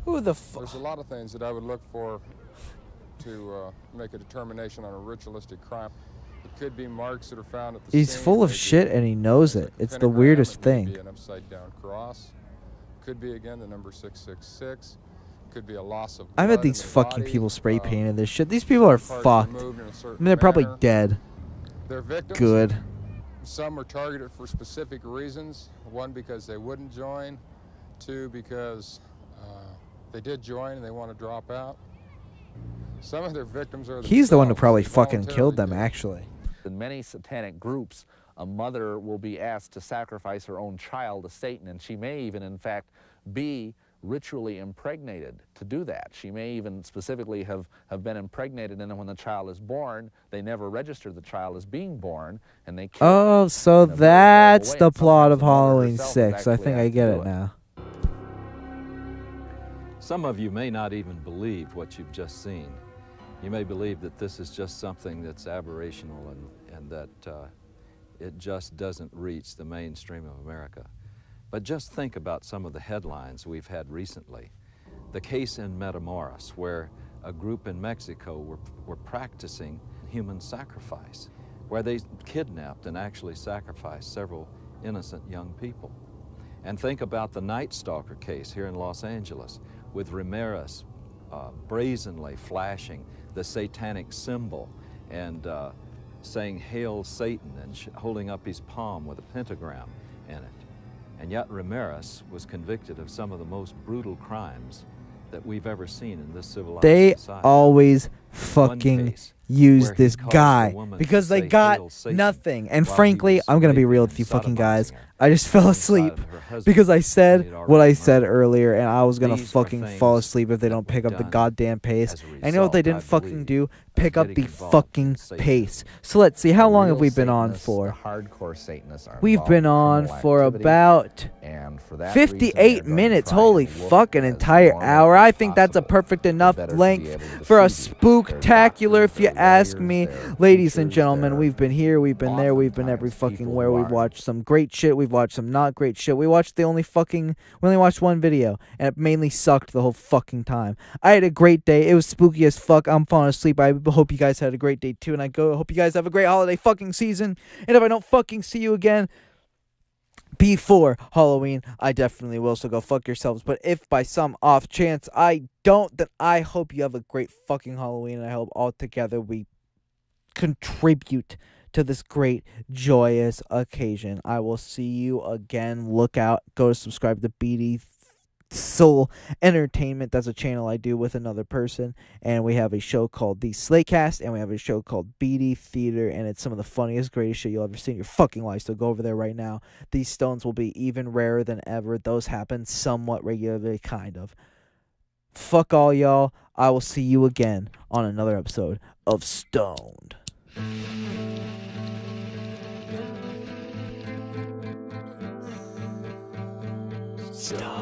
Who the fuck? There's a lot of things that I would look for to make a determination on a ritualistic crime. It could be marks that are found at the He's scene. full of shit and he knows it. It's the weirdest thing. Could be an upside-down cross. Could be, again, the number 666. Could be a loss of blood. I've had these fucking people spray painted this shit. These people are fucked. I mean, they're probably dead. They're victims. Good. Some are targeted for specific reasons. One, because they wouldn't join. Two, because they did join and they want to drop out. Some of their victims are He's the one who probably fucking killed them, actually. In many satanic groups, a mother will be asked to sacrifice her own child to Satan, and she may even, in fact, be ritually impregnated to do that. She may even specifically have been impregnated, and then when the child is born, they never register the child as being born, and they kill Oh, so that's the plot of Halloween 6. I think I get it now. Some of you may not even believe what you've just seen. You may believe that this is just something that's aberrational and that it just doesn't reach the mainstream of America. But just think about some of the headlines we've had recently. The case in Matamoros, where a group in Mexico were practicing human sacrifice, where they kidnapped and actually sacrificed several innocent young people. And think about the Night Stalker case here in Los Angeles, with Ramirez brazenly flashing the satanic symbol and saying, "Hail Satan," and holding up his palm with a pentagram in it. And yet Ramirez was convicted of some of the most brutal crimes that we've ever seen in this civilized society. Always fucking use this guy because they got nothing. And frankly, I'm gonna be real with you fucking guys. I just fell asleep because I said what I said earlier, and I was gonna fucking fall asleep if they don't pick up the goddamn pace. And you know what they didn't fucking do? Pick up the fucking pace. So let's see, how long have we been on for? Hardcore Satanists are We've been on for about 58 minutes. Holy fuck, an entire hour. I think that's a perfect enough length for a spooktacular, if you ask me. Ladies and gentlemen, we've been here, we've been there, we've been every fucking where. We've watched some great shit, we've watched some not great shit. We only watched one video, and it mainly sucked the whole fucking time. I had a great day. It was spooky as fuck. I'm falling asleep. I hope you guys had a great day too, and I hope you guys have a great holiday fucking season. And if I don't fucking see you again before Halloween, I definitely will, so go fuck yourselves. But if by some off chance I don't, then I hope you have a great fucking Halloween, and I hope all together we contribute to this great, joyous occasion. I will see you again. Look out. Go to subscribe to BD Soul Entertainment. That's a channel I do with another person, and we have a show called The Slaycast, and we have a show called BD Theater, and it's some of the funniest, greatest shit you'll ever see in your fucking life. So go over there right now. These stones will be even rarer than ever. Those happen somewhat regularly, kind of. Fuck all y'all. I will see you again on another episode of Stoned. Stoned.